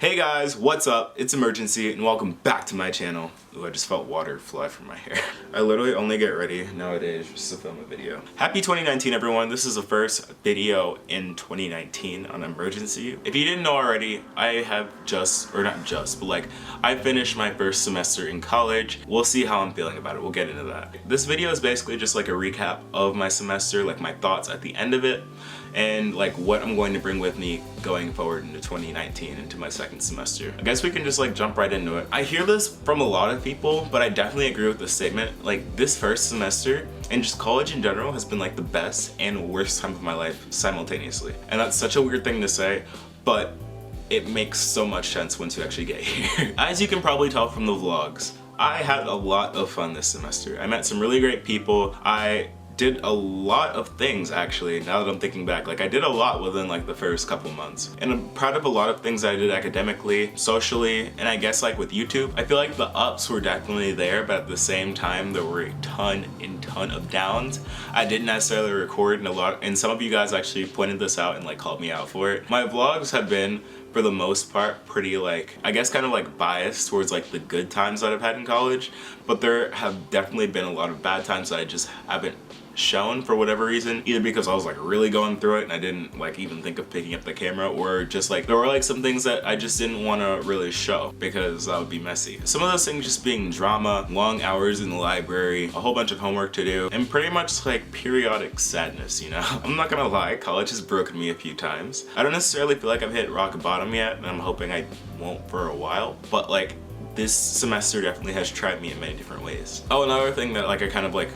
Hey guys, what's up? It's Imurgency and welcome back to my channel. Ooh, I just felt water fly from my hair. I literally only get ready nowadays just to film a video. Happy 2019 everyone. This is the first video in 2019 on Imurgency. If you didn't know already, I have I finished my first semester in college. We'll see how I'm feeling about it. We'll get into that. This video is basically just like a recap of my semester, like my thoughts at the end of it, and like what I'm going to bring with me going forward into 2019, into my second semester. I guess we can just like jump right into it. I hear this from a lot of people, but I definitely agree with this statement. Like this first semester and just college in general has been like the best and worst time of my life simultaneously. And that's such a weird thing to say, but it makes so much sense once you actually get here. As you can probably tell from the vlogs, I had a lot of fun this semester. I met some really great people. I did a lot of things actually, now that I'm thinking back. Like I did a lot within like the first couple months. And I'm proud of a lot of things I did academically, socially, and I guess like with YouTube. I feel like the ups were definitely there, but at the same time there were a ton of downs. I didn't necessarily record and some of you guys actually pointed this out and like called me out for it. My vlogs have been, for the most part, pretty like, I guess kind of like biased towards like the good times that I've had in college, but there have definitely been a lot of bad times that I just haven't shown for whatever reason, either because I was like really going through it and I didn't like even think of picking up the camera, or just like there were like some things that I just didn't want to really show because that would be messy. Some of those things just being drama, long hours in the library, a whole bunch of homework to do, and pretty much like periodic sadness, you know? I'm not gonna lie, college has broken me a few times. I don't necessarily feel like I've hit rock bottom yet, and I'm hoping I won't for a while, but like this semester definitely has tried me in many different ways. Oh, another thing that like I kind of like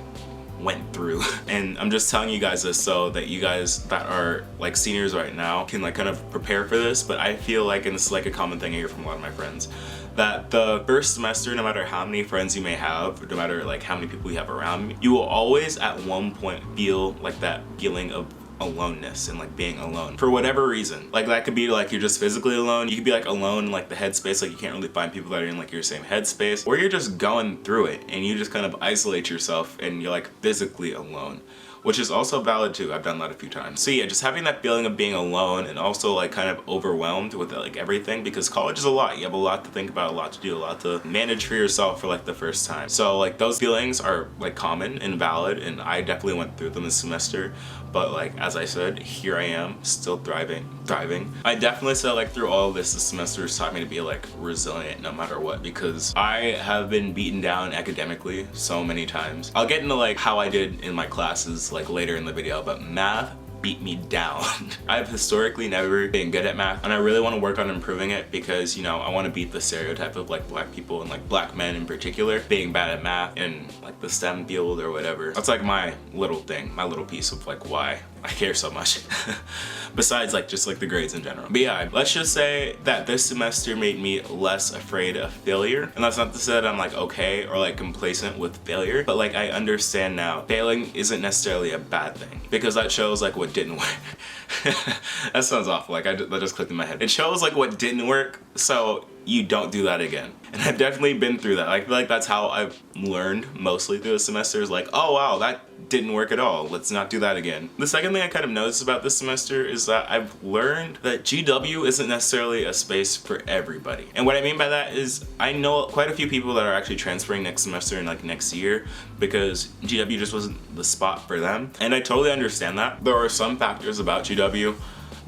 went through, and I'm just telling you guys this so that you guys that are like seniors right now can like kind of prepare for this, but I feel like, and this is like a common thing I hear from a lot of my friends, that the first semester, no matter how many friends you may have, no matter like how many people you have around you, you will always at one point feel like that feeling of aloneness and like being alone for whatever reason. Like that could be like you're just physically alone, you could be like alone in like the headspace, like you can't really find people that are in like your same headspace, or you're just going through it and you just kind of isolate yourself and you're like physically alone, which is also valid too. I've done that a few times. So yeah, just having that feeling of being alone and also like kind of overwhelmed with like everything, because college is a lot. You have a lot to think about, a lot to do, a lot to manage for yourself for like the first time. So like those feelings are like common and valid, and I definitely went through them this semester. But like, as I said, here I am, still thriving. I definitely said like through all of this semester has taught me to be like resilient no matter what, because I have been beaten down academically so many times. I'll get into like how I did in my classes like later in the video, but math beat me down. I've historically never been good at math, and I really want to work on improving it because, you know, I want to beat the stereotype of like black people and like black men in particular being bad at math in like the STEM field or whatever. That's like my little thing, my little piece of like why I care so much. Besides like just like the grades in general. But yeah, let's just say that this semester made me less afraid of failure. And that's not to say that I'm like okay or like complacent with failure, but like I understand now failing isn't necessarily a bad thing, because that shows like what didn't work. That sounds awful, like that just clicked in my head. It shows like what didn't work, so you don't do that again. And I've definitely been through that. I feel like that's how I've learned mostly through the semester, is like, oh wow, that didn't work at all, let's not do that again. The second thing I kind of noticed about this semester is that I've learned that GW isn't necessarily a space for everybody. And what I mean by that is I know quite a few people that are actually transferring next semester and like next year because GW just wasn't the spot for them. And I totally understand that. There are some factors about GW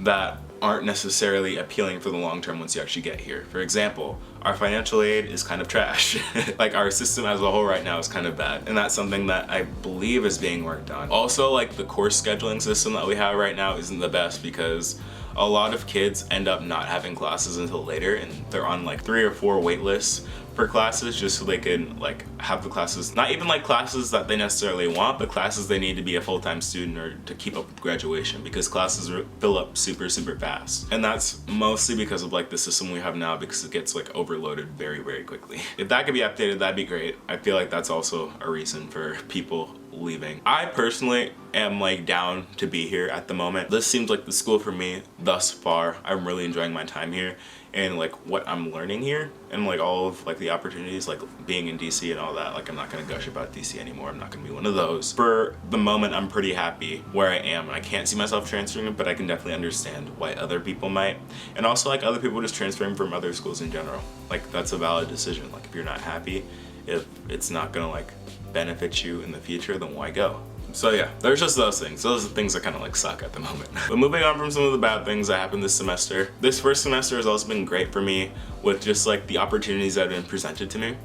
that aren't necessarily appealing for the long term once you actually get here. For example, our financial aid is kind of trash. Like our system as a whole right now is kind of bad, and that's something that I believe is being worked on. Also, like the course scheduling system that we have right now isn't the best, because a lot of kids end up not having classes until later, and they're on like 3 or 4 wait lists for classes just so they can like have the classes, not even like classes that they necessarily want, but classes they need to be a full-time student or to keep up with graduation, because classes fill up super fast. And that's mostly because of like the system we have now, because it gets like overloaded very quickly. If that could be updated, that'd be great. I feel like that's also a reason for people leaving. I personally am like down to be here at the moment. This seems like the school for me thus far. I'm really enjoying my time here, and like what I'm learning here and like all of like the opportunities like being in DC and all that. Like I'm not gonna gush about DC anymore. I'm not gonna be one of those. For the moment, I'm pretty happy where I am, and I can't see myself transferring, but I can definitely understand why other people might, and also like other people just transferring from other schools in general. Like that's a valid decision. Like if you're not happy, if it's not gonna like benefit you in the future, then why go? So yeah, there's just those things. Those are the things that kind of like suck at the moment. But moving on from some of the bad things that happened this semester, this first semester has also been great for me with just like the opportunities that have been presented to me.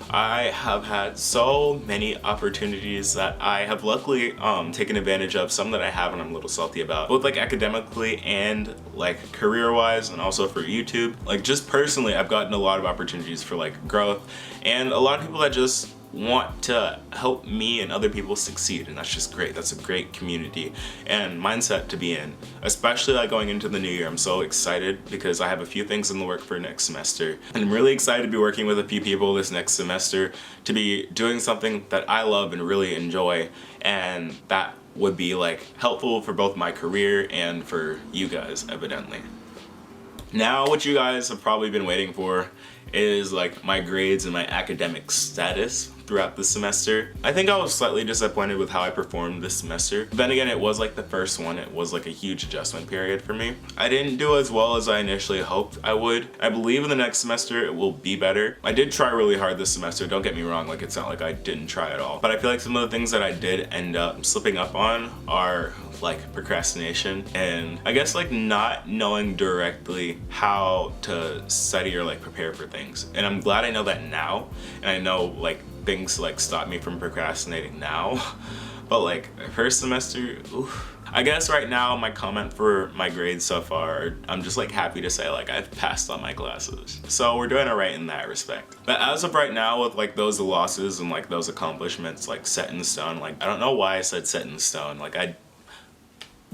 I have had so many opportunities that I have luckily taken advantage of, some that I haven't, I'm a little salty about, both like academically and like career-wise, and also for YouTube. Like just personally, I've gotten a lot of opportunities for like growth, and a lot of people that just want to help me and other people succeed, and that's just great. That's a great community and mindset to be in, especially like going into the new year. I'm so excited because I have a few things in the work for next semester, and I'm really excited to be working with a few people this next semester to be doing something that I love and really enjoy, and that would be like helpful for both my career and for you guys, evidently. Now what you guys have probably been waiting for is like my grades and my academic status throughout the semester. I think I was slightly disappointed with how I performed this semester. But then again, it was like the first one. It was like a huge adjustment period for me. I didn't do as well as I initially hoped I would. I believe in the next semester it will be better. I did try really hard this semester, don't get me wrong, like it's not like I didn't try at all. But I feel like some of the things that I did end up slipping up on are like procrastination, and I guess like not knowing directly how to study or like prepare for things. And I'm glad I know that now, and I know like things like stop me from procrastinating now. But like first semester, oof. I guess right now my comment for my grades so far, I'm just like happy to say like I've passed all my classes. So we're doing it right in that respect. But as of right now, with like those losses and like those accomplishments like set in stone, like I don't know why I said set in stone. Like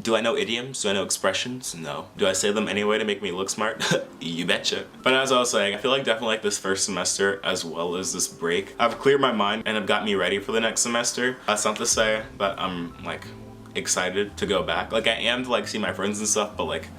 do I know idioms? Do I know expressions? No. Do I say them anyway to make me look smart? You betcha. But as I was saying, I feel like definitely like this first semester as well as this break have cleared my mind and have got me ready for the next semester. That's not to say that I'm like excited to go back. Like I am to like see my friends and stuff, but like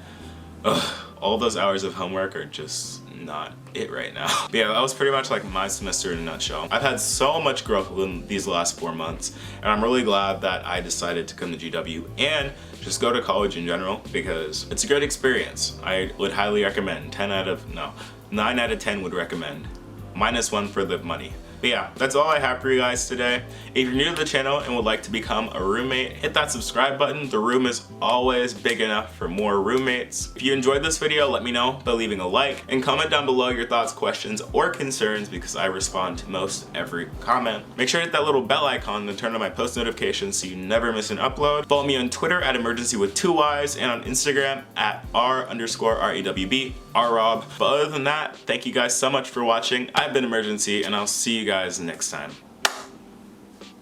all those hours of homework are just not it right now. But yeah, that was pretty much like my semester in a nutshell. I've had so much growth within these last 4 months, and I'm really glad that I decided to come to GW and just go to college in general, because it's a great experience. I would highly recommend. 9 out of 10 would recommend. -1 for the money. But yeah, that's all I have for you guys today. If you're new to the channel and would like to become a roommate, hit that subscribe button. The room is always big enough for more roommates. If you enjoyed this video, let me know by leaving a like, and comment down below your thoughts, questions, or concerns, because I respond to most every comment. Make sure to hit that little bell icon and turn on my post notifications so you never miss an upload. Follow me on Twitter at Imurgency with 2 Y's, and on Instagram at @R_REWB, RRob. But other than that, thank you guys so much for watching. I've been Imurgency, and I'll see you guys next time.